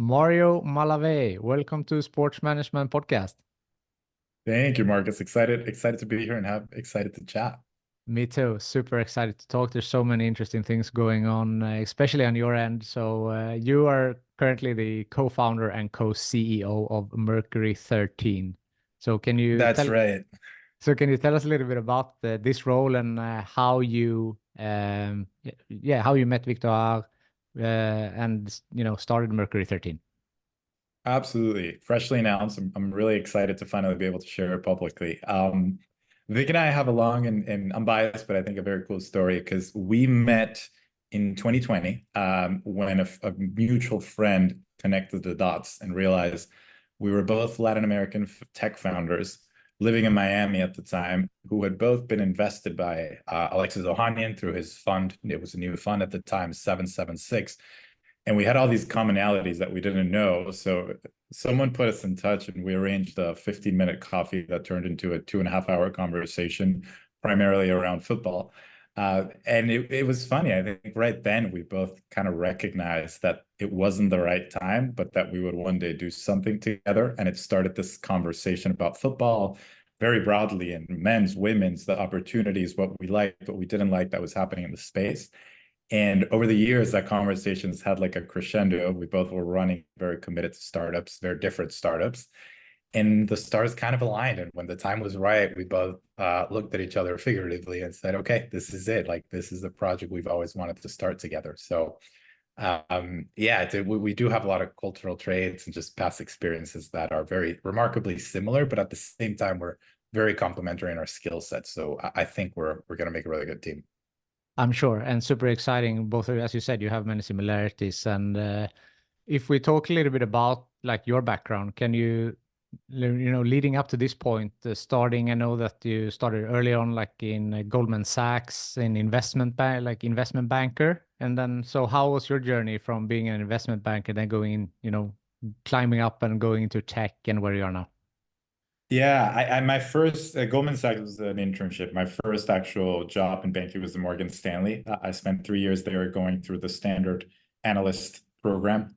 Mario Malavé. Welcome to Sports Management Podcast. Thank you, Marcus. Excited to be here and have excited to chat. Me too. Super excited to talk. There's so many interesting things going on, especially on your end. So you are currently the co-founder and co-CEO of Mercury 13. So can you That's tell right. can you tell us a little bit about this role and how you how you met Victoire and started Mercury 13? Absolutely. Freshly announced. I'm really excited to finally be able to share it publicly. Vic and I have a long and unbiased, but I think a very cool story because we met in 2020 when a mutual friend connected the dots and realized we were both Latin American tech founders living in Miami at the time who had both been invested by Alexis Ohanian through his fund. It was a new fund at the time, 776. And we had all these commonalities that we didn't know. So someone put us in touch and we arranged a 15-minute coffee that turned into a 2.5 hour conversation, primarily around football. And it was funny. I think right then we both kind of recognized that it wasn't the right time, but that we would one day do something together. And it started this conversation about football very broadly, and men's, women's, the opportunities, what we liked, what we didn't like that was happening in the space. And over the years, that conversation's had like a crescendo. We both were running very committed to startups, very different startups. And the stars kind of aligned. And when the time was right, we both looked at each other figuratively and said, okay, this is it. Like, this is the project we've always wanted to start together. So, we do have a lot of cultural traits and just past experiences that are very remarkably similar, but at the same time, we're very complementary in our skill sets. So I think we're going to make a really good team. I'm sure, and super exciting. Both of you, as you said, you have many similarities. And if we talk a little bit about like your background, can you, leading up to this point, starting, I know that you started early on, like in Goldman Sachs, in investment bank, like investment banker. And then, so how was your journey from being an investment banker, then going in, climbing up and going into tech and where you are now? Yeah, I my first Goldman Sachs was an internship. My first actual job in banking was at Morgan Stanley. I spent 3 years there going through the standard analyst program.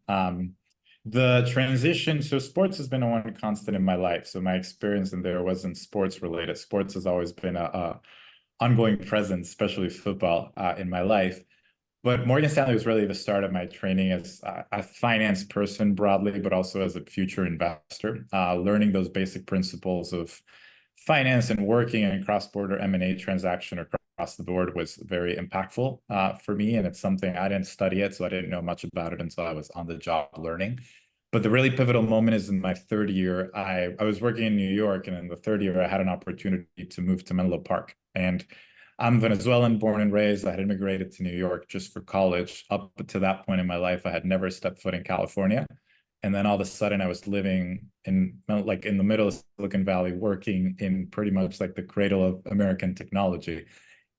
The transition, so sports has been a one constant in my life. So my experience in there wasn't sports related. Sports has always been a ongoing presence, especially football, in my life. But Morgan Stanley was really the start of my training as a finance person broadly, but also as a future investor. Learning those basic principles of finance and working in cross-border M&A transaction across the board was very impactful for me. And it's something I didn't study it, so I didn't know much about it until I was on the job learning. But the really pivotal moment is in my third year. I was working in New York, and in the third year, I had an opportunity to move to Menlo Park. And I'm Venezuelan, born and raised. I had immigrated to New York just for college. Up to that point in my life, I had never stepped foot in California. And then all of a sudden, I was living in like in the middle of Silicon Valley, working in pretty much like the cradle of American technology.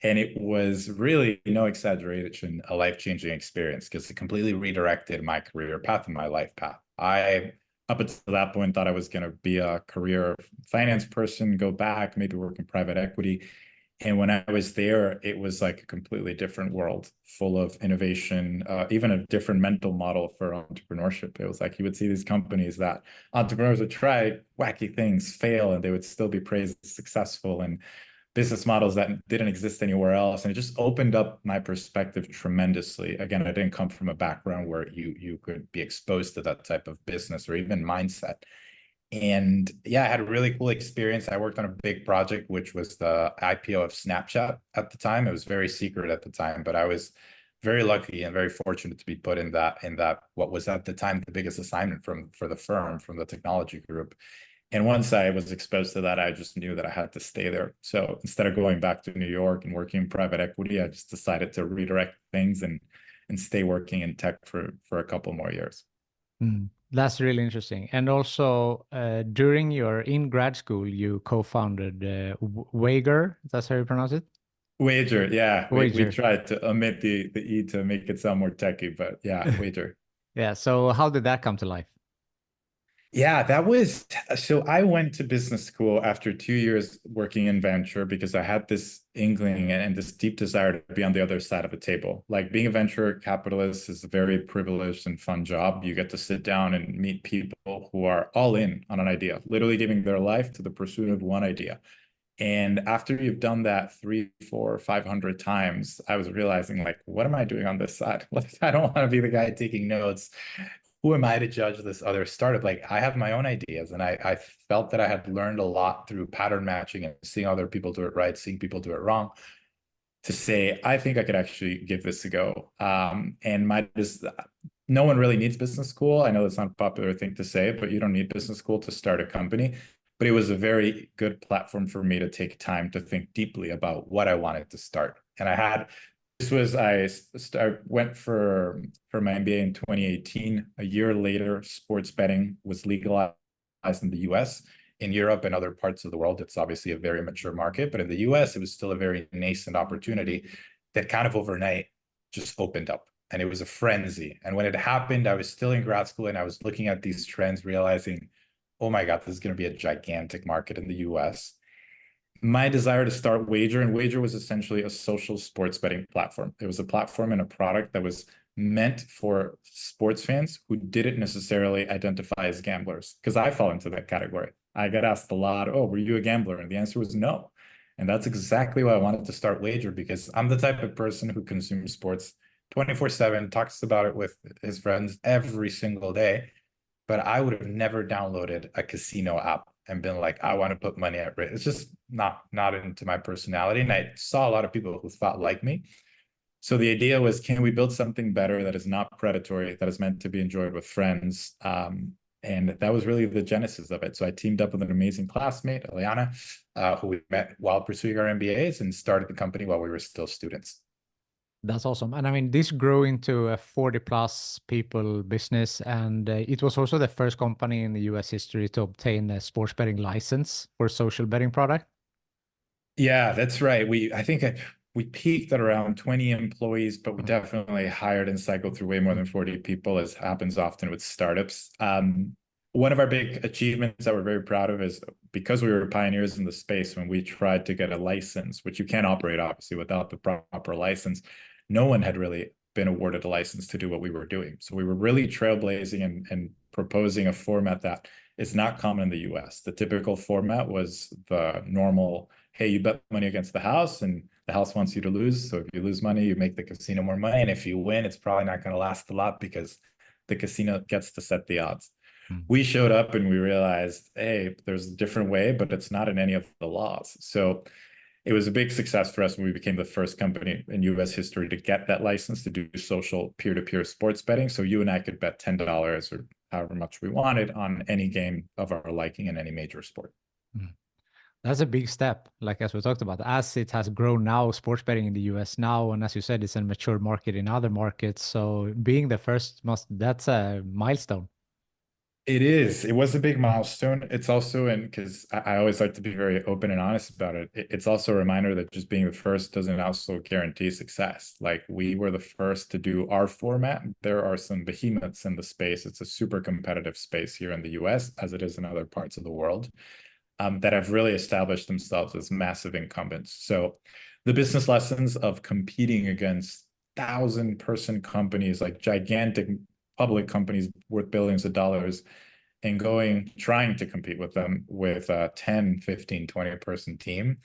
And it was really, no exaggeration, a life-changing experience because it completely redirected my career path and my life path. I, up until that point, thought I was going to be a career finance person, go back, maybe work in private equity. And when I was there, it was like a completely different world, full of innovation, even a different mental model for entrepreneurship. It was like you would see these companies that entrepreneurs would try wacky things, fail, and they would still be praised as successful, and business models that didn't exist anywhere else. And it just opened up my perspective tremendously. Again, I didn't come from a background where you could be exposed to that type of business or even mindset. And yeah, I had a really cool experience. I worked on a big project, which was the IPO of Snapchat at the time. It was very secret at the time, but I was very lucky and very fortunate to be put in that what was at the time the biggest assignment for the firm, from the technology group. And once I was exposed to that, I just knew that I had to stay there. So instead of going back to New York and working in private equity, I just decided to redirect things and stay working in tech for a couple more years. That's really interesting. And also, during your in grad school, you co-founded Wagr. That's how you pronounce it? Wager, yeah. We Wager. tried to omit the E to make it sound more techy, but yeah, wager. Yeah. So how did that come to life? Yeah, that was so I went to business school after 2 years working in venture because I had this inkling and this deep desire to be on the other side of the table. Like being a venture capitalist is a very privileged and fun job. You get to sit down and meet people who are all in on an idea, literally giving their life to the pursuit of one idea. And after you've done that 3, 4, 500 times, I was realizing like, what am I doing on this side? Like, I don't want to be the guy taking notes. Who am I to judge this other startup? Like, I have my own ideas, and I felt that I had learned a lot through pattern matching and seeing other people do it right, seeing people do it wrong, to say, I think I could actually give this a go. And my just no one really needs business school. I know it's not a popular thing to say, but you don't need business school to start a company. But it was a very good platform for me to take time to think deeply about what I wanted to start. And I had this was I went for my MBA in 2018. A year later, sports betting was legalized in the US. In Europe and other parts of the world, it's obviously a very mature market, but in the US, it was still a very nascent opportunity that kind of overnight just opened up. And it was a frenzy. And when it happened, I was still in grad school and I was looking at these trends, realizing, oh my God, this is going to be a gigantic market in the US. My desire to start Wagr, and Wagr was essentially a social sports betting platform. It was a platform and a product that was meant for sports fans who didn't necessarily identify as gamblers, because I fall into that category. I got asked a lot, oh, were you a gambler? And the answer was no. And that's exactly why I wanted to start Wagr, because I'm the type of person who consumes sports 24/7, talks about it with his friends every single day. But I would have never downloaded a casino app and been like, I want to put money at risk. It's just not into my personality. And I saw a lot of people who thought like me. So the idea was, can we build something better that is not predatory, that is meant to be enjoyed with friends? And that was really the genesis of it. So I teamed up with an amazing classmate, Eliana, who we met while pursuing our MBAs, and started the company while we were still students. That's awesome. And I mean, this grew into a 40 plus people business. And it was also the first company in the US history to obtain a sports betting license for social betting product. Yeah, that's right. We peaked at around 20 employees, but we definitely hired and cycled through way more than 40 people, as happens often with startups. One of our big achievements that we're very proud of is because we were pioneers in the space when we tried to get a license, which you can't operate obviously without the proper license. No one had really been awarded a license to do what we were doing. So we were really trailblazing and proposing a format that is not common in the US. The typical format was the normal, hey, you bet money against the house and the house wants you to lose. So if you lose money, you make the casino more money. And if you win, it's probably not going to last a lot because the casino gets to set the odds. We showed up and we realized, hey, there's a different way, but it's not in any of the laws. So it was a big success for us when we became the first company in US history to get that license to do social peer-to-peer sports betting. So you and I could bet $10 or however much we wanted on any game of our liking in any major sport. That's a big step, like as we talked about, as it has grown now, sports betting in the US now, and as you said, it's a mature market in other markets. So being the first that's a milestone. It is. It was a big milestone. It's also, and because I always like to be very open and honest about it, it's also a reminder that just being the first doesn't also guarantee success. Like we were the first to do our format. There are some behemoths in the space. It's a super competitive space here in the US, as it is in other parts of the world, that have really established themselves as massive incumbents. So the business lessons of competing against 1,000-person companies, like gigantic public companies worth billions of dollars, and trying to compete with them with a 10, 15, 20-person team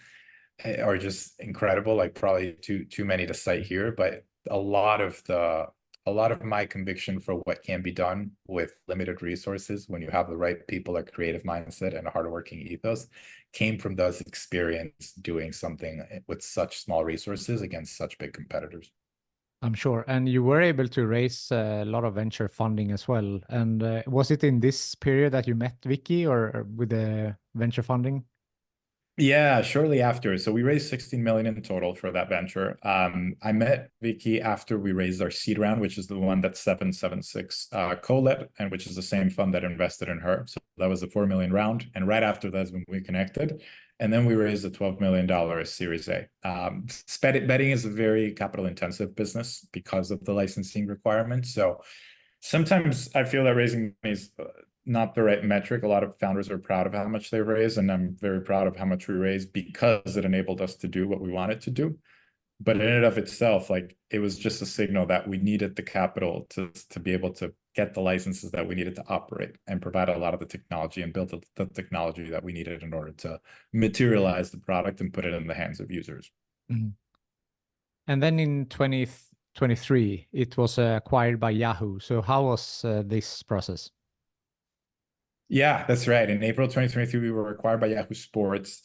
are just incredible. Like probably too many to cite here, but a lot of my conviction for what can be done with limited resources when you have the right people, a creative mindset, and a hardworking ethos came from those experience doing something with such small resources against such big competitors. I'm sure. And you were able to raise a lot of venture funding as well. And was it in this period that you met Vicky or with the venture funding? Yeah, shortly after. So we raised 16 million in total for that venture. I met Vicky after we raised our seed round, which is the one that 776 co-led, and which is the same fund that invested in her. So that was the 4 million round. And right after that's when we connected. And then we raised a $12 million Series A. Betting is a very capital intensive business because of the licensing requirements. So sometimes I feel that raising money is not the right metric. A lot of founders are proud of how much they raise, and I'm very proud of how much we raised because it enabled us to do what we wanted to do. But in and of itself, like, it was just a signal that we needed the capital to be able to get the licenses that we needed to operate and provide a lot of the technology and build the technology that we needed in order to materialize the product and put it in the hands of users. Mm-hmm. And then in 2023, it was acquired by Yahoo. So how was this process? Yeah, that's right. In April 2023, we were acquired by Yahoo Sports.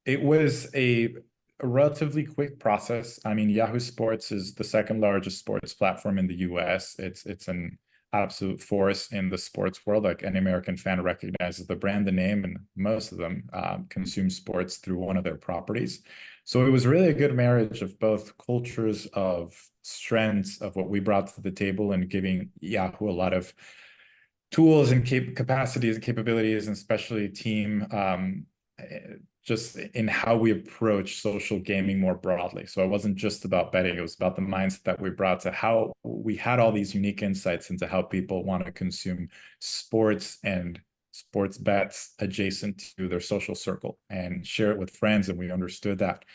It was a relatively quick process. I mean, Yahoo Sports is the second largest sports platform in the US. It's an absolute force in the sports world. Like, any American fan recognizes the brand, the name, and most of them consume sports through one of their properties. So it was really a good marriage of both cultures, of strengths of what we brought to the table, and giving Yahoo a lot of tools and capacities and capabilities, and especially team, just in how we approach social gaming more broadly. So it wasn't just about betting, it was about the mindset that we brought to how we had all these unique insights into how people want to consume sports and sports bets adjacent to their social circle and share it with friends. And we understood that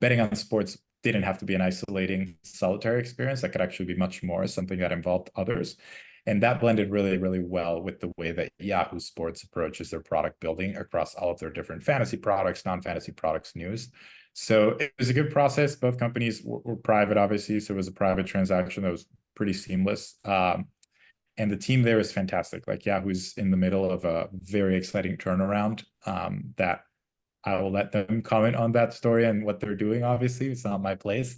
betting on sports didn't have to be an isolating, solitary experience. That could actually be much more something that involved others. And that blended really, really well with the way that Yahoo Sports approaches their product building across all of their different fantasy products, non-fantasy products, news. So it was a good process. Both companies were private, obviously, so it was a private transaction that was pretty seamless. And the team there is fantastic. Like, Yahoo's in the middle of a very exciting turnaround that I will let them comment on that story and what they're doing. Obviously, it's not my place,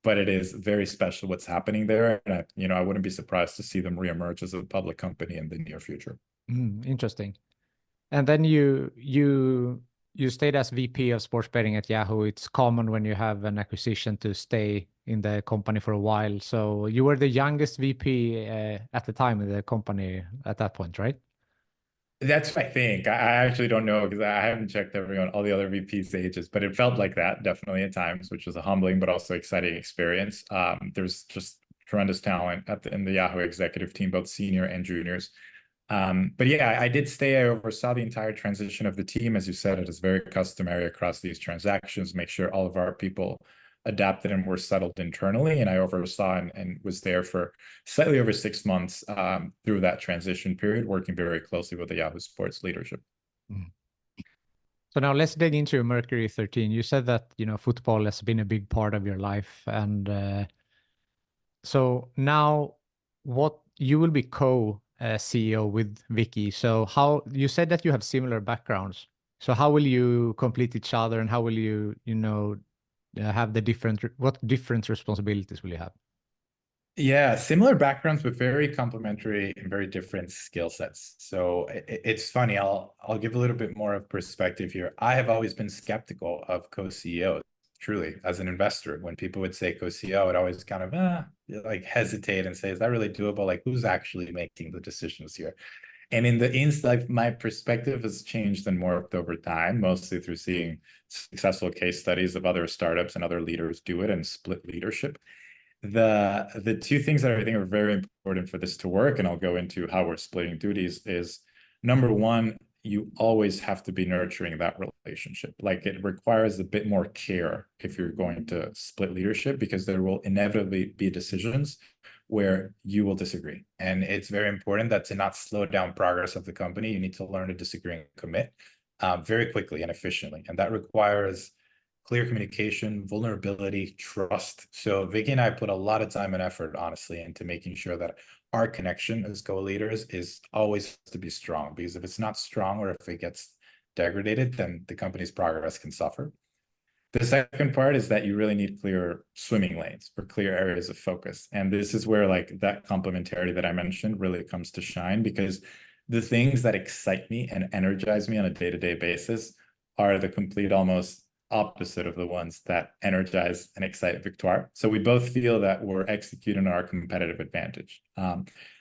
but it is very special what's happening there. And I wouldn't be surprised to see them reemerge as a public company in the near future. Interesting. And then you stayed as VP of sports betting at Yahoo. It's common when you have an acquisition to stay in the company for a while. So you were the youngest VP at the time in the company at that point, right? That's what I think. I actually don't know, because I haven't checked all the other VPs' ages, but it felt like that definitely at times, which was a humbling but also exciting experience. There's just tremendous talent in the Yahoo executive team, both senior and juniors. But yeah, I did stay. I oversaw the entire transition of the team. As you said, it is very customary across these transactions, make sure all of our people adapted and were settled internally. And I oversaw and was there for slightly over 6 months through that transition period, working very closely with the Yahoo Sports leadership. So now let's dig into Mercury 13. You said that, football has been a big part of your life. And so now what you will be co-CEO with Vicky. So how you said that you have similar backgrounds. So how will you complete each other, and how will you, have what different responsibilities will you have? Yeah, similar backgrounds, but very complementary and very different skill sets. So it's funny. I'll give a little bit more of perspective here. I have always been skeptical of co-CEOs. Truly, as an investor, when people would say co-CEO, I'd always kind of like hesitate and say, "Is that really doable? Like, who's actually making the decisions here?" And in like, my perspective has changed and morphed over time, mostly through seeing successful case studies of other startups and other leaders do it and split leadership. The two things that I think are very important for this to work, and I'll go into how we're splitting duties, is number one, you always have to be nurturing that relationship. Like, it requires a bit more care if you're going to split leadership, because there will inevitably be decisions where you will disagree. And it's very important that to not slow down progress of the company, you need to learn to disagree and commit very quickly and efficiently. And that requires clear communication, vulnerability, trust. So Vicky and I put a lot of time and effort, honestly, into making sure that our connection as co-leaders is always to be strong, because if it's not strong, or if it gets degraded, then the company's progress can suffer. The second part is that you really need clear swimming lanes or clear areas of focus. And this is where, like, that complementarity that I mentioned really comes to shine, because the things that excite me and energize me on a day-to-day basis are the complete almost opposite of the ones that energize and excite Victoire. So we both feel that we're executing our competitive advantage.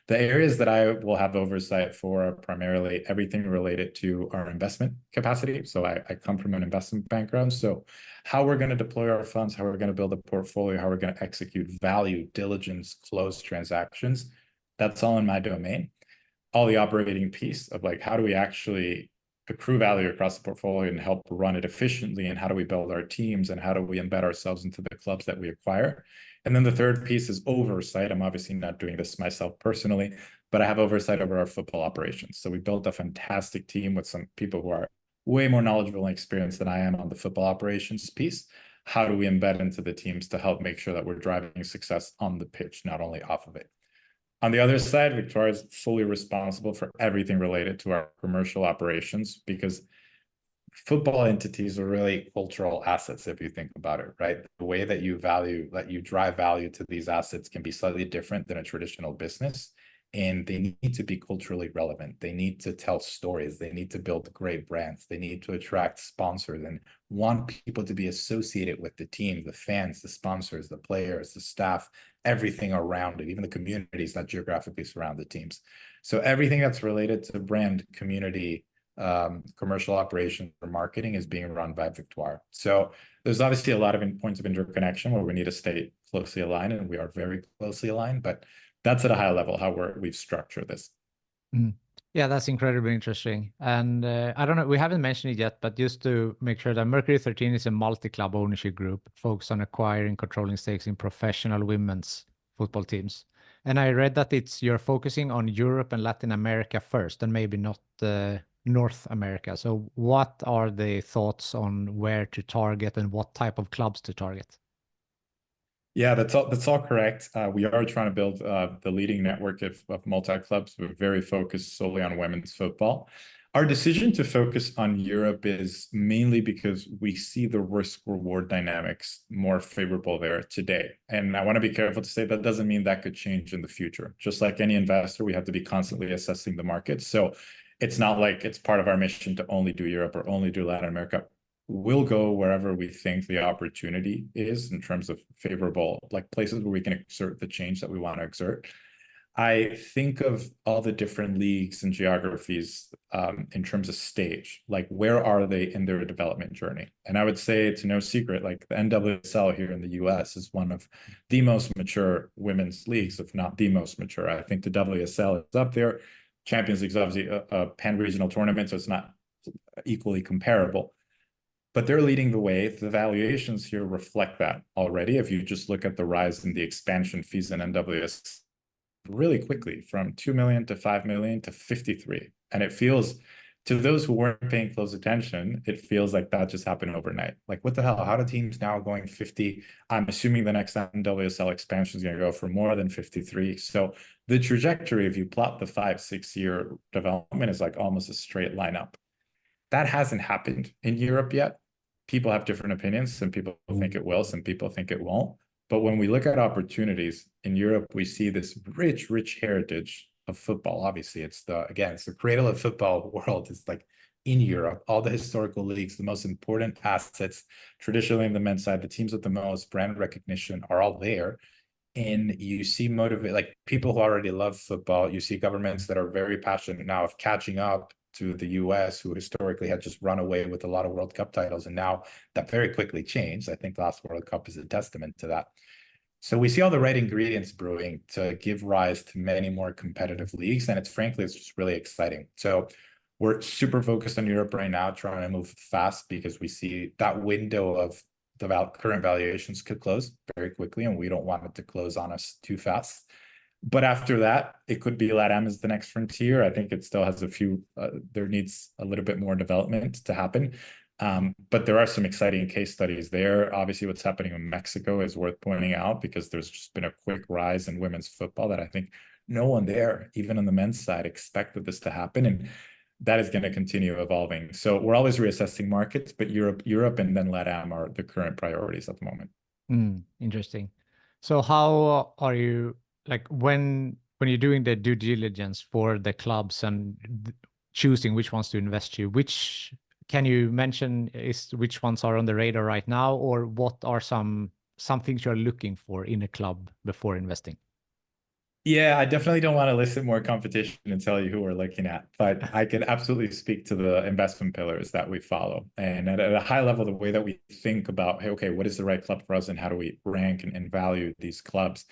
The areas that I will have oversight for are primarily everything related to our investment capacity. So I come from an investment background. So how we're going to deploy our funds, how we're going to build a portfolio, how we're going to execute value, diligence, close transactions, that's all in my domain. all the operating piece of like, how do we actually accrue value across the portfolio and help run it efficiently, and how do we build our teams, and how do we embed ourselves into the clubs that we acquire. And then the third piece is oversight. I'm obviously not doing this myself personally, but I have oversight over our football operations. So we built a fantastic team with some people who are way more knowledgeable and experienced than I am on the football operations piece. How do we embed into the teams to help make sure that we're driving success on the pitch, not only off of it? On the other side, Victoire is fully responsible for everything related to our commercial operations, because football entities are really cultural assets if you think about it, right? The way that you drive value to these assets can be slightly different than a traditional business, and they need to be culturally relevant. They need to tell stories. They need to build great brands. They need to attract sponsors and want people to be associated with the team, the fans, the sponsors, the players, the staff, everything around it, even the communities that geographically surround the teams. So everything that's related to brand, community, commercial operations or marketing is being run by Victoire. So there's obviously a lot of points of interconnection where we need to stay closely aligned, and we are very closely aligned, but that's at a high level how we've structured this. Yeah, that's incredibly interesting. And I don't know, we haven't mentioned it yet, but just to make sure that Mercury 13 is a multi-club ownership group focused on acquiring, controlling stakes in professional women's football teams. And I read that you're focusing on Europe and Latin America first, and maybe not North America. So what are the thoughts on where to target and what type of clubs to target? Yeah, that's all correct. We are trying to build the leading network of multi-clubs. We're very focused solely on women's football. Our decision to focus on Europe is mainly because we see the risk-reward dynamics more favorable there today. And I want to be careful to say that doesn't mean that could change in the future. Just like any investor, we have to be constantly assessing the market. So it's not like it's part of our mission to only do Europe or only do Latin America. We'll go wherever we think the opportunity is in terms of favorable, like places where we can exert the change that we want to exert. I think of all the different leagues and geographies in terms of stage, like where are they in their development journey? And I would say it's no secret, like the NWSL here in the US is one of the most mature women's leagues, if not the most mature. I think the WSL is up there. Champions League is obviously a pan-regional tournament, so it's not equally comparable. But they're leading the way. The valuations here reflect that already. If you just look at the rise in the expansion fees in NWS really quickly from 2 million to 5 million to 53. And it feels, to those who weren't paying close attention, it feels like that just happened overnight. Like, what the hell? How do teams now going 50? I'm assuming the next NWSL expansion is going to go for more than 53. So the trajectory, if you plot the 5-6 year development, is like almost a straight line up. That hasn't happened in Europe yet. People have different opinions. Some people think it will, some people think it won't. But when we look at opportunities in Europe, we see this rich, rich heritage of football. Obviously, it's the cradle of football world is like in Europe, all the historical leagues, the most important assets, traditionally in the men's side, the teams with the most brand recognition are all there. And you see like people who already love football. You see governments that are very passionate now of catching up to the US, who historically had just run away with a lot of World Cup titles. And now that very quickly changed. I think the last World Cup is a testament to that. So we see all the right ingredients brewing to give rise to many more competitive leagues. And it's just really exciting. So we're super focused on Europe right now, trying to move fast because we see that window of the current valuations could close very quickly, and we don't want it to close on us too fast. But after that, it could be LATAM is the next frontier. I think it still has there needs a little bit more development to happen. But there are some exciting case studies there. Obviously, what's happening in Mexico is worth pointing out because there's just been a quick rise in women's football that I think no one there, even on the men's side, expected this to happen. And that is going to continue evolving. So we're always reassessing markets, but Europe and then LATAM are the current priorities at the moment. Interesting. So how are you, like when you're doing the due diligence for the clubs and choosing which ones to invest to, which can you mention which ones are on the radar right now, or what are some things you're looking for in a club before investing? Yeah, I definitely don't want to list more competition and tell you who we're looking at, but I can absolutely speak to the investment pillars that we follow. And at a high level, the way that we think about, hey, okay, what is the right club for us and how do we rank and value these clubs?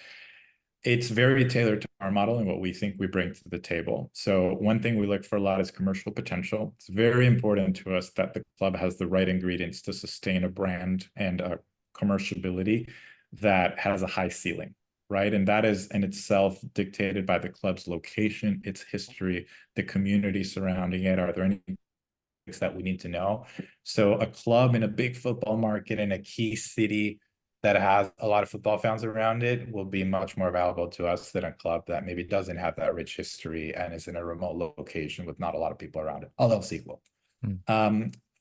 It's very tailored to our model and what we think we bring to the table. So one thing we look for a lot is commercial potential. It's very important to us that the club has the right ingredients to sustain a brand and a commerciality that has a high ceiling, right? And that is in itself dictated by the club's location, its history, the community surrounding it. Are there any things that we need to know? So a club in a big football market in a key city that has a lot of football fans around it will be much more valuable to us than a club that maybe doesn't have that rich history and is in a remote location with not a lot of people around it, all else equal.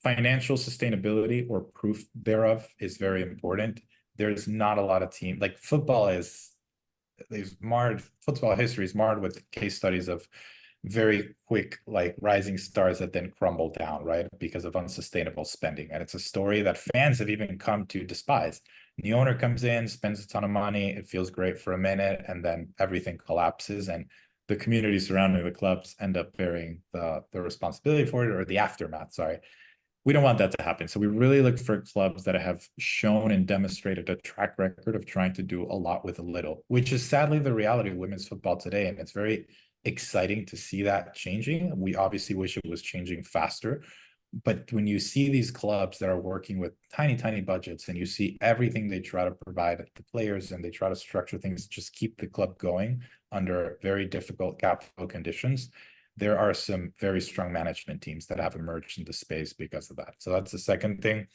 Financial sustainability or proof thereof is very important. There's not a lot of team, like football history is marred with case studies of very quick, like rising stars that then crumble down, right? Because of unsustainable spending. And it's a story that fans have even come to despise. The owner comes in, spends a ton of money, it feels great for a minute, and then everything collapses, and the community surrounding the clubs end up bearing the responsibility for it, or the aftermath, sorry. We don't want that to happen. So we really look for clubs that have shown and demonstrated a track record of trying to do a lot with a little, which is sadly the reality of women's football today. And it's very exciting to see that changing. We obviously wish it was changing faster. But when you see these clubs that are working with tiny, tiny budgets, and you see everything they try to provide the players, and they try to structure things to just keep the club going under very difficult capital conditions, there are some very strong management teams that have emerged in the space because of that. So that's the second thing.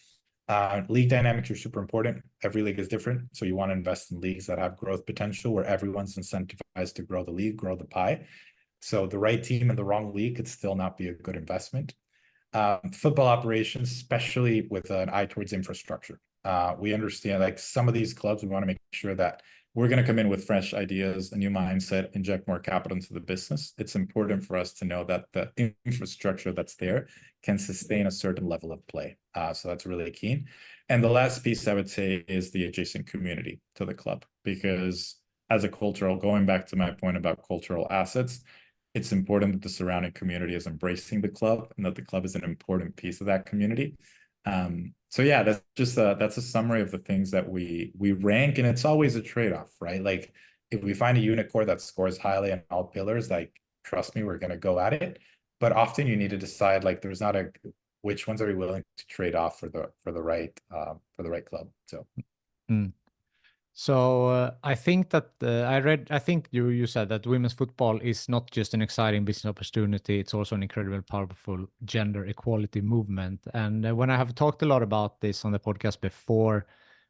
League dynamics are super important. Every league is different. So you want to invest in leagues that have growth potential, where everyone's incentivized to grow the league, grow the pie. So the right team in the wrong league could still not be a good investment. Football operations, especially with an eye towards infrastructure. We understand, like, some of these clubs, we want to make sure that we're going to come in with fresh ideas, a new mindset, inject more capital into the business. It's important for us to know that the infrastructure that's there can sustain a certain level of play. So that's really key. And the last piece I would say is the adjacent community to the club, because as a cultural, going back to my point about cultural assets, it's important that the surrounding community is embracing the club and that the club is an important piece of that community. So yeah, that's just that's a summary of the things that we rank, and it's always a trade-off, right? Like, if we find a unicorn that scores highly on all pillars, like, trust me, we're going to go at it. But often you need to decide, like, there's not a which ones are we willing to trade off for the right club. So. So I think that I think you said that women's football is not just an exciting business opportunity, it's also an incredibly powerful gender equality movement. And when I have talked a lot about this on the podcast before,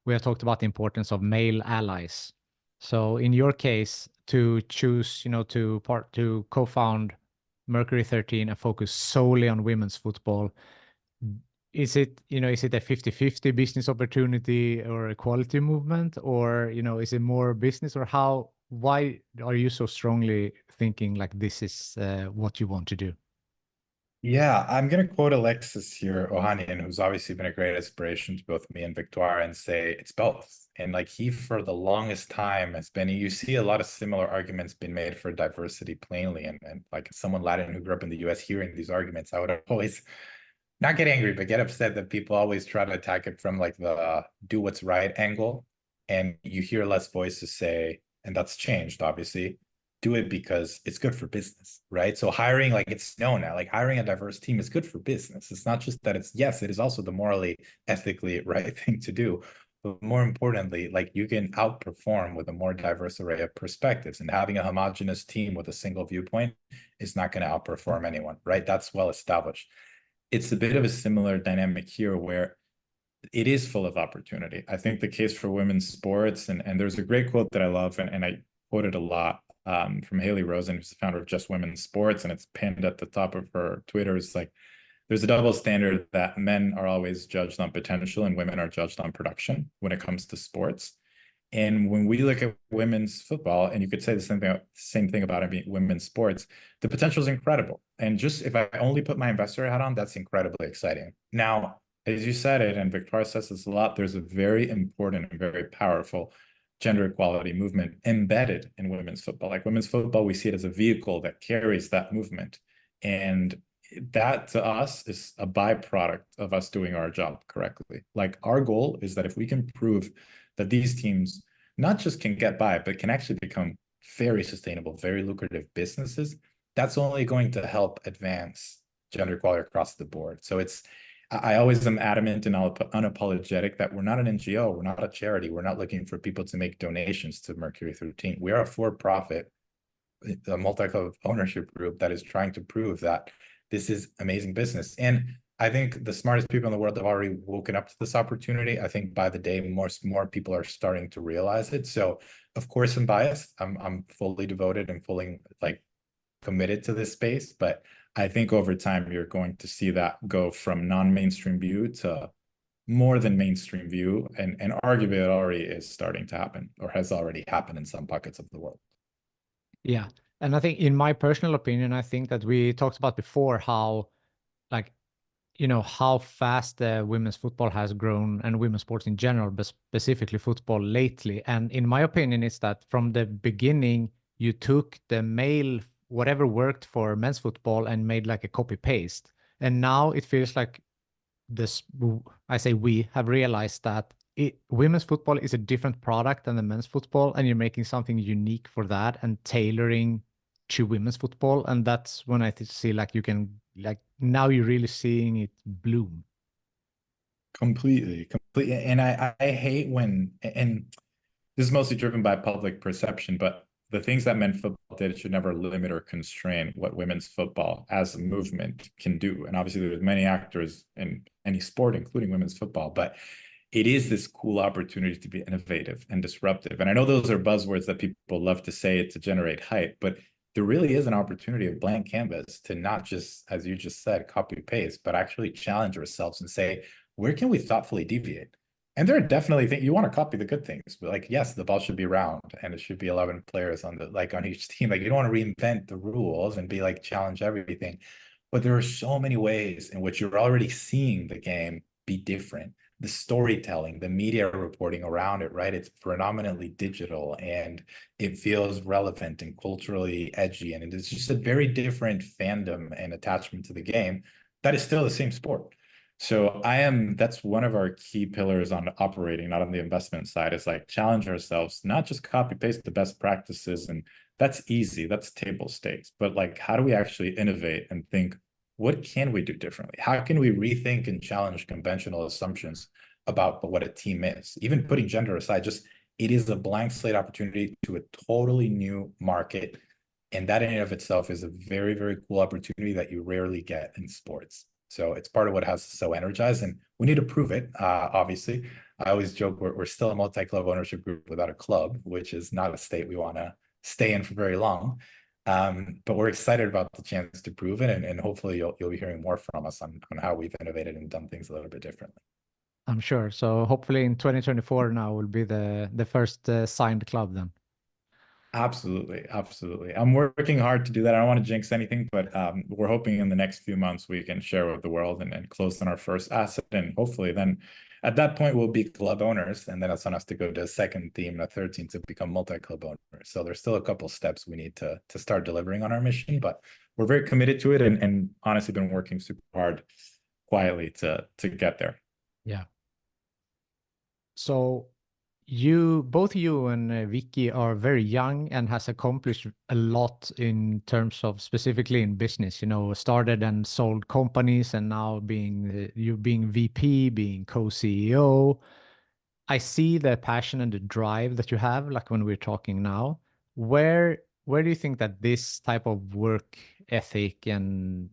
we have talked about the importance of male allies. So in your case, to choose, to co-found Mercury 13 and focus solely on women's football, is it a 50-50 business opportunity or equality movement, or, is it more business, or why are you so strongly thinking like this is what you want to do? Yeah, I'm going to quote Alexis here, Ohanian, who's obviously been a great inspiration to both me and Victoire, and say it's both. And like, he, for the longest time, has been, you see a lot of similar arguments being made for diversity plainly. And like, someone Latin who grew up in the US hearing these arguments, I would always not get angry, but get upset that people always try to attack it from like the do what's right angle. And you hear less voices say, and that's changed, obviously, do it because it's good for business, right? So hiring, like, it's known now, like, hiring a diverse team is good for business. It's not just that yes, it is also the morally, ethically right thing to do. But more importantly, like, you can outperform with a more diverse array of perspectives, and having a homogenous team with a single viewpoint is not going to outperform anyone, right? That's well established. It's a bit of a similar dynamic here, where it is full of opportunity. I think the case for women's sports, and there's a great quote that I love, and I quote it a lot, from Haley Rosen, who's the founder of Just Women's Sports, and it's pinned at the top of her Twitter. It's like, there's a double standard that men are always judged on potential and women are judged on production when it comes to sports. And when we look at women's football, and you could say the same thing about women's sports, the potential is incredible. And just, if I only put my investor hat on, that's incredibly exciting. Now, as you said it, and Victoire says this a lot, there's a very important and very powerful gender equality movement embedded in women's football. Like, women's football, we see it as a vehicle that carries that movement. And that, to us, is a byproduct of us doing our job correctly. Like, our goal is that if we can prove that these teams not just can get by, but can actually become very sustainable, very lucrative businesses, that's only going to help advance gender equality across the board. So I always am adamant and unapologetic that we're not an NGO, we're not a charity, we're not looking for people to make donations to Mercury 13. We are a for-profit, a multi-club ownership group that is trying to prove that this is amazing business. And I think the smartest people in the world have already woken up to this opportunity. I think by the day, more people are starting to realize it. So of course I'm biased. I'm fully devoted and fully like committed to this space, but I think over time you're going to see that go from non-mainstream view to more than mainstream view, and arguably it already is starting to happen or has already happened in some pockets of the world. Yeah. And I think in my personal opinion, I think that we talked about before how like how fast women's football has grown and women's sports in general, but specifically football lately. And in my opinion, it's that from the beginning, you took the male, whatever worked for men's football and made like a copy paste. And now it feels like this, I say we have realized that women's football is a different product than the men's football, and you're making something unique for that and tailoring to women's football. And that's when I see like you can like now you're really seeing it bloom. Completely. And I hate when, and this is mostly driven by public perception, but the things that men's football did should never limit or constrain what women's football as a movement can do. And obviously there's many actors in any sport, including women's football, but it is this cool opportunity to be innovative and disruptive. And I know those are buzzwords that people love to say it to generate hype, but there really is an opportunity of blank canvas to not just, as you just said, copy paste, but actually challenge ourselves and say, where can we thoughtfully deviate? And there are definitely things you want to copy the good things, but like, yes, the ball should be round and it should be 11 players on on each team. Like you don't want to reinvent the rules and be like challenge everything. But there are so many ways in which you're already seeing the game be different. The storytelling, the media reporting around it, right? It's predominantly digital and it feels relevant and culturally edgy. And it's just a very different fandom and attachment to the game that is still the same sport. So that's one of our key pillars on operating, not on the investment side, is like challenge ourselves, not just copy paste the best practices. And that's easy, that's table stakes. But like, how do we actually innovate and think, what can we do differently? How can we rethink and challenge conventional assumptions about what a team is? Even putting gender aside, just it is a blank slate opportunity to a totally new market. And that in and of itself is a very, very cool opportunity that you rarely get in sports. So it's part of what has us so energized, and we need to prove it. Obviously, I always joke we're still a multi-club ownership group without a club, which is not a state we want to stay in for very long. But we're excited about the chance to prove it, and hopefully you'll be hearing more from us on how we've innovated and done things a little bit differently. I'm sure. So hopefully in 2024 now will be the first signed club then. Absolutely, absolutely. I'm working hard to do that. I don't want to jinx anything, but we're hoping in the next few months we can share with the world and close on our first asset. And hopefully then at that point we'll be club owners, and then it's on us to go to a second team and a third team to become multi-club owners. So there's still a couple steps we need to start delivering on our mission, but we're very committed to it and honestly been working super hard quietly to get there. Yeah. So both you and Vicky are very young and has accomplished a lot in terms of specifically in business, started and sold companies and now you being VP, being co-CEO. I see the passion and the drive that you have, like when we're talking now. Where do you think that this type of work ethic and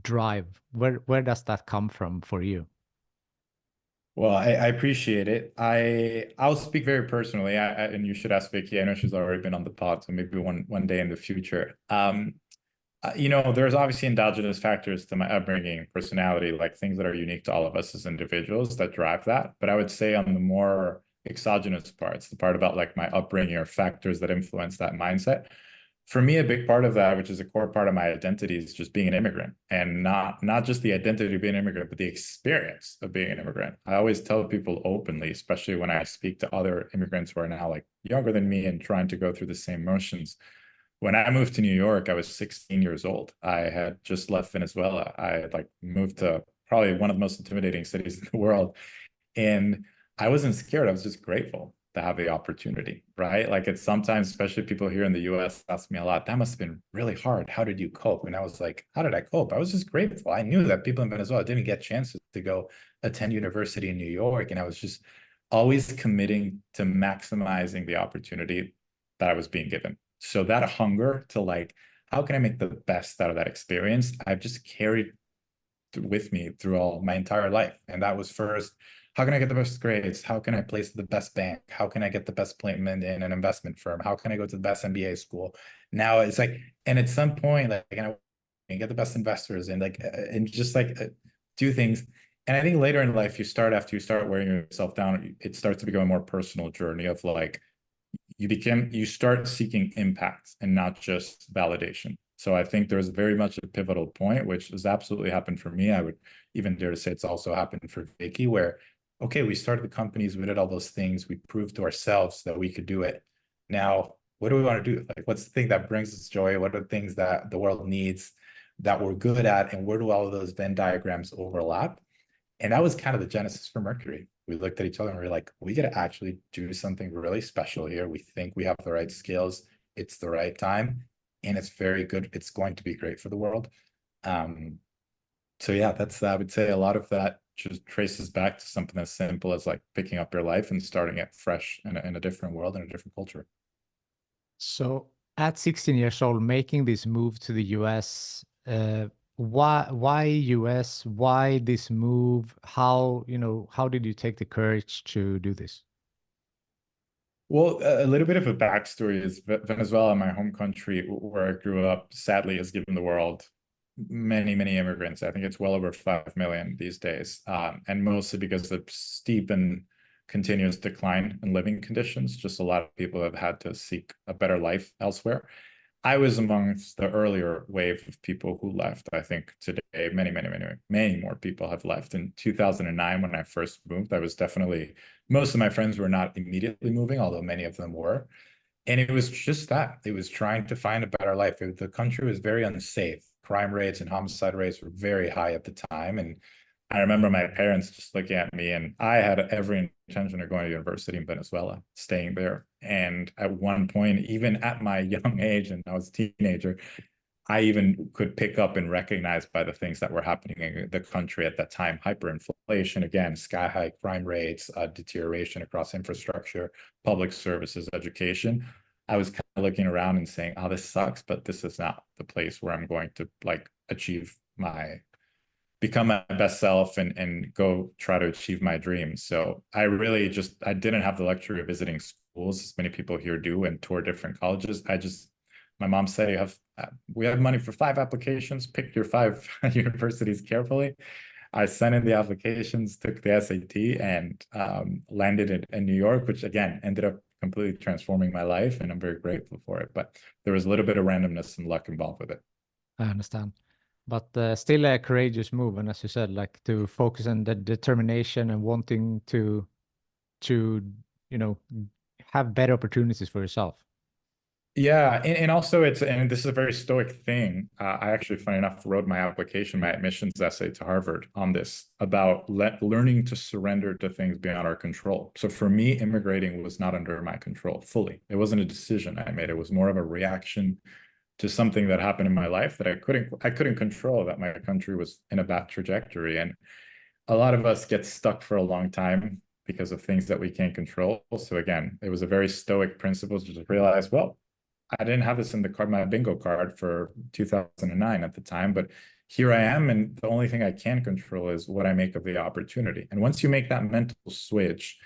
drive, where does that come from for you? Well, I appreciate it. I'll speak very personally, and you should ask Vicky. I know she's already been on the pod, so maybe one day in the future. There's obviously endogenous factors to my upbringing, personality, like things that are unique to all of us as individuals that drive that. But I would say on the more exogenous parts, the part about like my upbringing or factors that influence that mindset, for me, a big part of that, which is a core part of my identity, is just being an immigrant, and not just the identity of being an immigrant, but the experience of being an immigrant. I always tell people openly, especially when I speak to other immigrants who are now like younger than me and trying to go through the same motions. When I moved to New York, I was 16 years old. I had just left Venezuela. I had like moved to probably one of the most intimidating cities in the world. And I wasn't scared. I was just grateful. to have the opportunity, right? Like it's sometimes, especially people here in the US ask me a lot, that must have been really hard. How did you cope? And I was like, how did I cope? I was just grateful. I knew that people in Venezuela didn't get chances to go attend university in New York. And I was just always committing to maximizing the opportunity that I was being given. So that hunger to like, how can I make the best out of that experience? I've just carried with me through all my entire life. And that was first, how can I get the best grades? How can I place the best bank? How can I get the best placement in an investment firm? How can I go to the best MBA school? Now it's like, and at some point, like, and get the best investors and like, and just like do things. And I think later in life, after you start wearing yourself down, it starts to become a more personal journey of like, you start seeking impact and not just validation. So I think there's very much a pivotal point, which has absolutely happened for me. I would even dare to say it's also happened for Vicky, where, okay, we started the companies, we did all those things, we proved to ourselves that we could do it. Now, what do we want to do? Like, what's the thing that brings us joy? What are the things that the world needs that we're good at? And where do all of those Venn diagrams overlap? And that was kind of the genesis for Mercury. We looked at each other and we were like, we got to actually do something really special here. We think we have the right skills. It's the right time. And it's very good. It's going to be great for the world. So yeah, I would say a lot of that just traces back to something as simple as like picking up your life and starting it fresh in a different world and a different culture. So at 16 years old, making this move to the US, why US? Why this move? How, how did you take the courage to do this? Well, a little bit of a backstory is Venezuela, my home country, where I grew up, sadly has given the world many, many immigrants. I think it's well over 5 million these days, and mostly because of steep and continuous decline in living conditions. Just a lot of people have had to seek a better life elsewhere. I was amongst the earlier wave of people who left. I think today, many, many, many, many more people have left. In 2009, when I first moved, I was definitely, most of my friends were not immediately moving, although many of them were. And it was just that. It was trying to find a better life. The country was very unsafe. Crime rates and homicide rates were very high at the time. And I remember my parents just looking at me, and I had every intention of going to university in Venezuela, staying there. And at one point, even at my young age, and I was a teenager, I even could pick up and recognize by the things that were happening in the country at that time: hyperinflation, again, sky high crime rates, deterioration across infrastructure, public services, education. I was kind of looking around and saying, oh, this sucks, but this is not the place where I'm going to like become my best self and go try to achieve my dreams. So I didn't have the luxury of visiting schools as many people here do and tour different colleges. My mom said, we have money for 5 applications, pick your 5 universities carefully. I sent in the applications, took the SAT, and landed in New York, which again ended up completely transforming my life, and I'm very grateful for it. But there was a little bit of randomness and luck involved with it. I understand. But still a courageous move. And as you said, like to focus on the determination and wanting to, you know, have better opportunities for yourself. Yeah, and also and this is a very stoic thing. I actually, funny enough, wrote my application, my admissions essay to Harvard on this about learning to surrender to things beyond our control. So for me, immigrating was not under my control fully. It wasn't a decision I made. It was more of a reaction to something that happened in my life that I couldn't control, that my country was in a bad trajectory. And a lot of us get stuck for a long time because of things that we can't control. So again, it was a very stoic principle to just realize, well, I didn't have this in my bingo card for 2009 at the time, but here I am. And the only thing I can control is what I make of the opportunity. And once you make that mental switch,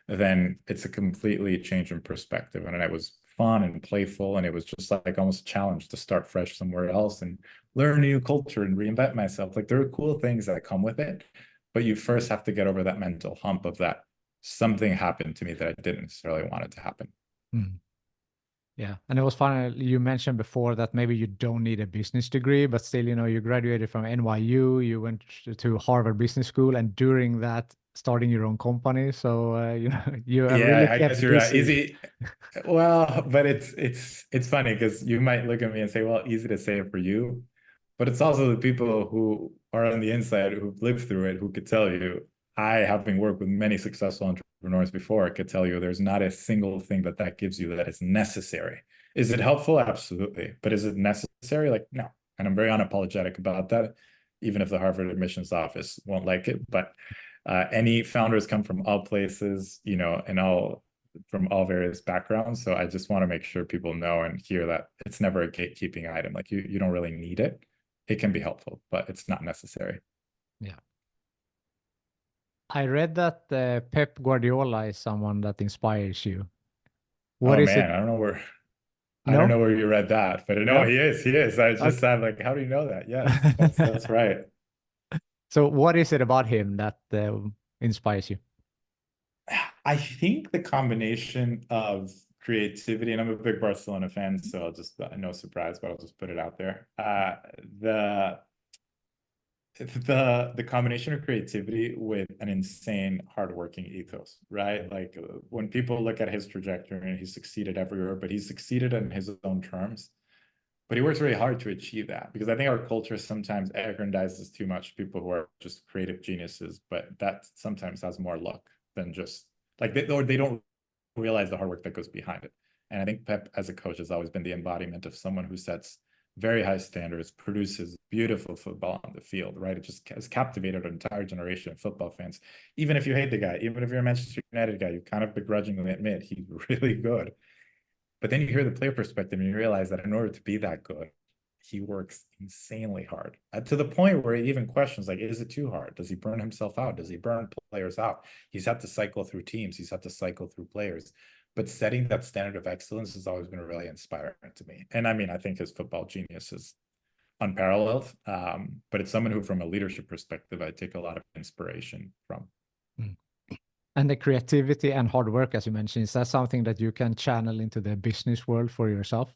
then it's a completely change in perspective. And it was fun and playful. And it was just like almost a challenge to start fresh somewhere else and learn a new culture and reinvent myself. Like there are cool things that come with it, but you first have to get over that mental hump of that something happened to me that I didn't necessarily want it to happen. Mm. Yeah. And it was funny, you mentioned before that maybe you don't need a business degree, but still, you graduated from NYU, you went to Harvard Business School, and during that, starting your own company. So, you have really Yeah, I guess kept you're right. busy. Easy. Well, but it's funny because you might look at me and say, well, easy to say it for you, but it's also the people who are on the inside who've lived through it who could tell you, I, having worked with many successful entrepreneurs before could tell you there's not a single thing that gives you that is necessary. Is it helpful? Absolutely. But is it necessary? Like, no. And I'm very unapologetic about that, even if the Harvard admissions office won't like it. But any founders come from all places, you know, and from all various backgrounds. So I just want to make sure people know and hear that it's never a gatekeeping item. Like you don't really need it. It can be helpful, but it's not necessary. Yeah. I read that Pep Guardiola is someone that inspires you. What Oh is it? man, I don't know where No? you read that, but no, No? he is. I just Okay. said like, how do you know that? Yes, that's right. So what is it about him that inspires you? I think the combination of creativity, and I'm a big Barcelona fan, so I'll just, no surprise, but I'll just put it out there. The combination of creativity with an insane hardworking ethos, right? Like when people look at his trajectory, and he succeeded everywhere, but he succeeded in his own terms. But he works very hard to achieve that, because I think our culture sometimes aggrandizes too much people who are just creative geniuses, but that sometimes has more luck than just like they don't realize the hard work that goes behind it. And I think Pep as a coach has always been the embodiment of someone who sets very high standards, produces beautiful football on the field, right? It just has captivated an entire generation of football fans. Even if you hate the guy, even if you're a Manchester United guy, you kind of begrudgingly admit he's really good. But then you hear the player perspective and you realize that in order to be that good, he works insanely hard, to the point where he even questions, like, is it too hard? Does he burn himself out? Does he burn players out? He's had to cycle through teams. He's had to cycle through players. But setting that standard of excellence has always been really inspiring to me. And I mean, I think his football genius is unparalleled. But it's someone who, from a leadership perspective, I take a lot of inspiration from. Mm. And the creativity and hard work, as you mentioned, is that something that you can channel into the business world for yourself?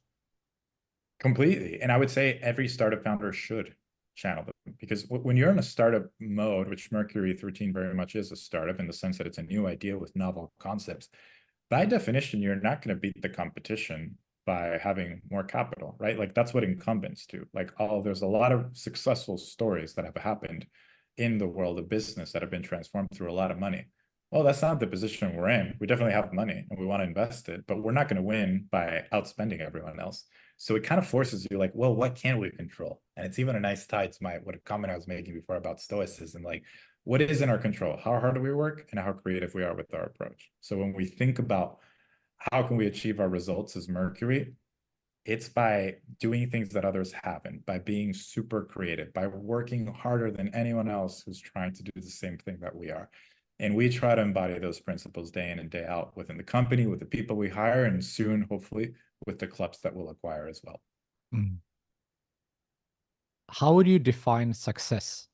Completely. And I would say every startup founder should channel them, because when you're in a startup mode, which Mercury 13 very much is a startup in the sense that it's a new idea with novel concepts, by definition, you're not going to beat the competition by having more capital, right? Like that's what incumbents do. Like, there's a lot of successful stories that have happened in the world of business that have been transformed through a lot of money. Well, that's not the position we're in. We definitely have money and we want to invest it, but we're not going to win by outspending everyone else. So it kind of forces you, like, well, what can we control? And it's even a nice tie to what a comment I was making before about stoicism. Like, what is in our control? How hard do we work and how creative we are with our approach? So when we think about how can we achieve our results as Mercury, it's by doing things that others haven't, by being super creative, by working harder than anyone else who's trying to do the same thing that we are. And we try to embody those principles day in and day out within the company, with the people we hire, and soon, hopefully, with the clubs that we'll acquire as well. Mm. How would you define success?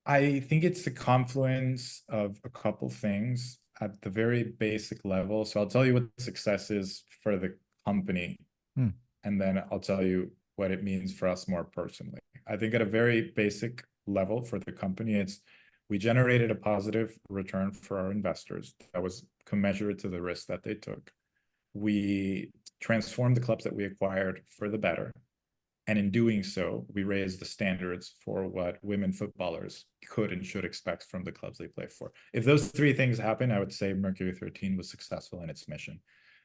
I think it's the confluence of a couple things at the very basic level. So I'll tell you what success is for the company, Mm. and then I'll tell you what it means for us more personally. I think at a very basic level for the company, we generated a positive return for our investors that was commensurate to the risk that they took. We transformed the clubs that we acquired for the better. And in doing so, we raised the standards for what women footballers could and should expect from the clubs they play for. If those three things happen, I would say Mercury 13 was successful in its mission.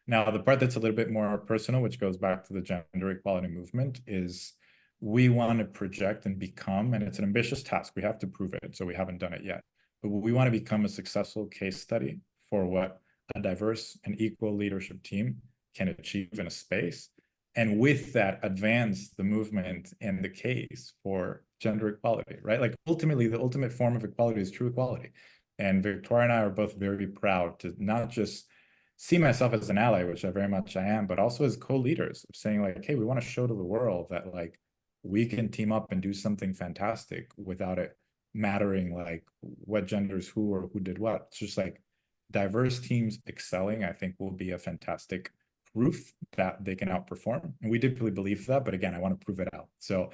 Now, the part that's a little bit more personal, which goes back to the gender equality movement, is we want to project and become, and it's an ambitious task. We have to prove it, so we haven't done it yet. But we want to become a successful case study for what a diverse and equal leadership team can achieve in a space. And with that, advance the movement and the case for gender equality, right? Like ultimately, the ultimate form of equality is true equality. And Victoire and I are both very proud to not just see myself as an ally, which I very much I am, but also as co-leaders of saying like, hey, we want to show to the world that like we can team up and do something fantastic without it mattering like what genders who or who did what. It's just like diverse teams excelling, I think will be a fantastic proof that they can outperform. And we deeply believe that, but again, I want to prove it out. So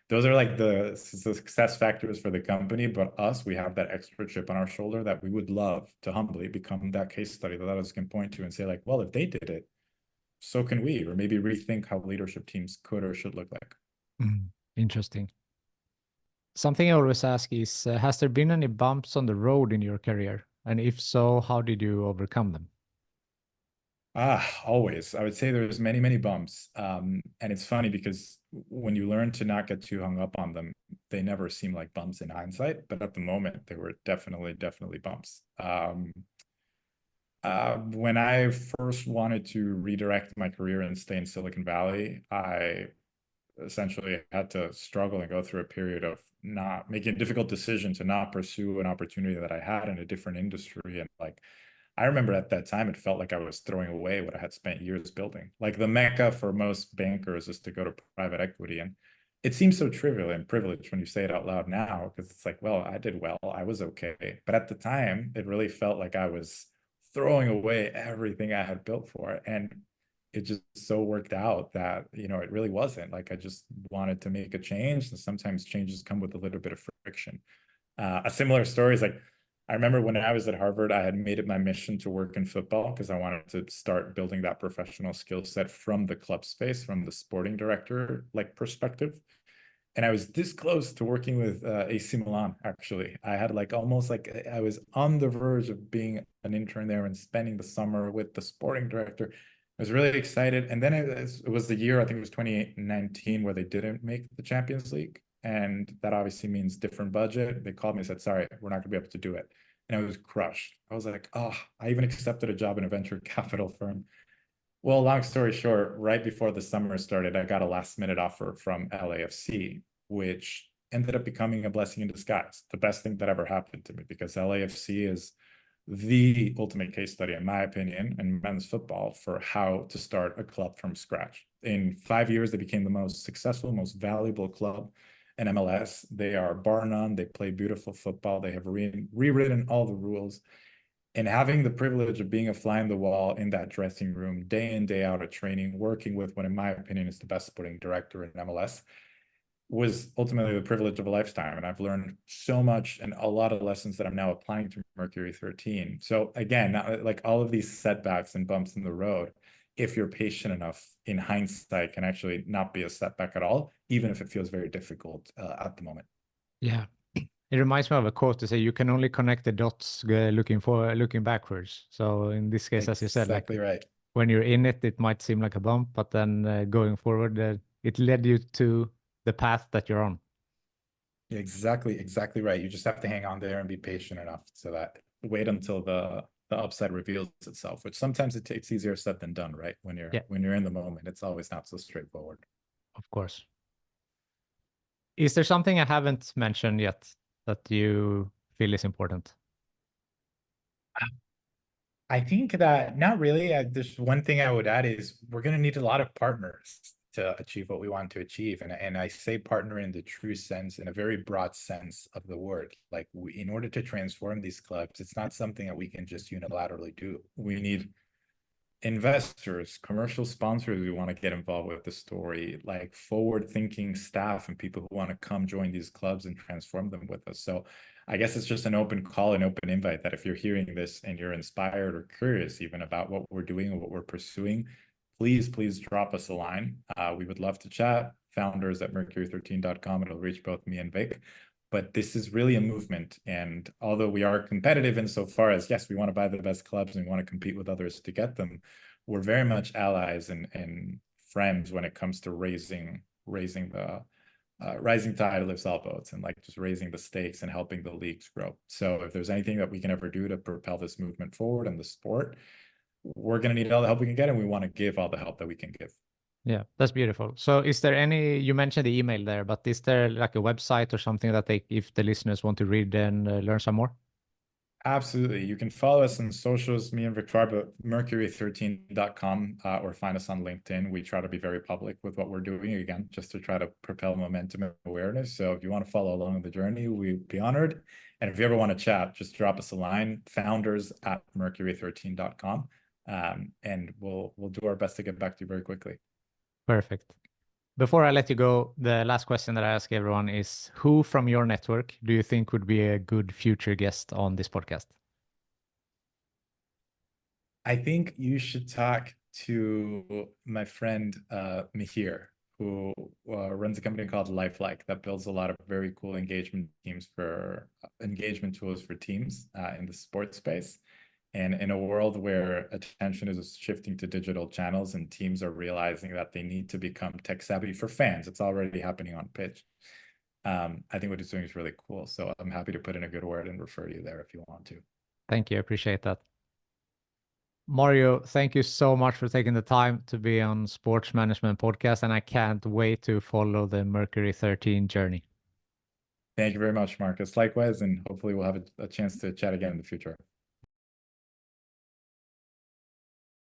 those are like the success factors for the company, but us, we have that extra chip on our shoulder that we would love to humbly become that case study that others can point to and say like, well, if they did it, so can we, or maybe rethink how leadership teams could or should look like. Mm. Interesting. Something I always ask is, has there been any bumps on the road in your career? And if so, how did you overcome them? Always. I would say there's many, many bumps. And it's funny because when you learn to not get too hung up on them, they never seem like bumps in hindsight, but at the moment they were definitely, definitely bumps. When I first wanted to redirect my career and stay in Silicon Valley, I essentially had to struggle and go through a period of not making a difficult decision to not pursue an opportunity that I had in a different industry. And like, I remember at that time, it felt like I was throwing away what I had spent years building. Like the mecca for most bankers is to go to private equity. And it seems so trivial and privileged when you say it out loud now, because it's like, well, I did well, I was okay. But at the time, it really felt like I was throwing away everything I had built for it. And it just so worked out that, it really wasn't. Like I just wanted to make a change. And sometimes changes come with a little bit of friction. A similar story is like, I remember when I was at Harvard, I had made it my mission to work in football because I wanted to start building that professional skill set from the club space, from the sporting director like perspective. And I was this close to working with AC Milan, actually. I had like almost like I was on the verge of being an intern there and spending the summer with the sporting director. I was really excited. And then it was the year, I think it was 2019, where they didn't make the Champions League. And that obviously means different budget. They called me and said, sorry, we're not going to be able to do it. And I was crushed. I was like, oh, I even accepted a job in a venture capital firm. Well, long story short, right before the summer started, I got a last minute offer from LAFC, which ended up becoming a blessing in disguise. The best thing that ever happened to me, because LAFC is the ultimate case study, in my opinion, in men's football for how to start a club from scratch. In 5 years, they became the most successful, most valuable club in MLS. They are bar none. They play beautiful football. They have rewritten all the rules. And having the privilege of being a fly in the wall in that dressing room, day in, day out at training, working with what, in my opinion, is the best sporting director in MLS, was ultimately the privilege of a lifetime. And I've learned so much and a lot of lessons that I'm now applying to Mercury 13. So again, like all of these setbacks and bumps in the road, if you're patient enough, in hindsight, can actually not be a setback at all, even if it feels very difficult at the moment. Yeah. It reminds me of a quote to say you can only connect the dots looking backwards. So in this case, as you said, like Exactly right. when you're in it, it might seem like a bump, but then going forward, it led you to the path that you're on. Exactly right. You just have to hang on there and be patient enough so that wait until the upside reveals itself, which sometimes it takes easier said than done, right? Yeah, When you're in the moment, it's always not so straightforward. of course. Is there something I haven't mentioned yet that you feel is important? I think that not really. There's one thing I would add is we're going to need a lot of partners to achieve what we want to achieve. And I say partner in the true sense, in a very broad sense of the word. Like in order to transform these clubs, it's not something that we can just unilaterally do. We need investors, commercial sponsors who want to get involved with the story, like forward-thinking staff and people who want to come join these clubs and transform them with us. So I guess it's just an open call, an open invite that if you're hearing this and you're inspired or curious even about what we're doing and what we're pursuing, please drop us a line. We would love to chat. Founders at mercury13.com. It'll reach both me and Vic. But this is really a movement. And although we are competitive insofar as, yes, we want to buy the best clubs and we want to compete with others to get them, we're very much allies and friends when it comes to raising the rising tide lifts all boats, and like just raising the stakes and helping the leagues grow. So if there's anything that we can ever do to propel this movement forward and the sport, we're going to need all the help we can get, and we want to give all the help that we can give. Yeah, that's beautiful. So is there you mentioned the email there, but is there like a website or something that if the listeners want to read and learn some more? Absolutely. You can follow us on socials, me and Victoire, but mercury13.com, or find us on LinkedIn. We try to be very public with what we're doing, again, just to try to propel momentum and awareness. So if you want to follow along the journey, we'd be honored. And if you ever want to chat, just drop us a line, founders@mercury13.com. And we'll do our best to get back to you very quickly. Perfect. Before I let you go, the last question that I ask everyone is, who from your network do you think would be a good future guest on this podcast? I think you should talk to my friend Mihir, who runs a company called Lifelike that builds a lot of very cool engagement tools for teams in the sports space. And in a world where attention is shifting to digital channels and teams are realizing that they need to become tech savvy for fans, it's already happening on pitch. I think what he's doing is really cool. So I'm happy to put in a good word and refer you there if you want to. Thank you. I appreciate that. Mario, thank you so much for taking the time to be on Sports Management Podcast, and I can't wait to follow the Mercury 13 journey. Thank you very much, Marcus. Likewise, and hopefully we'll have a chance to chat again in the future.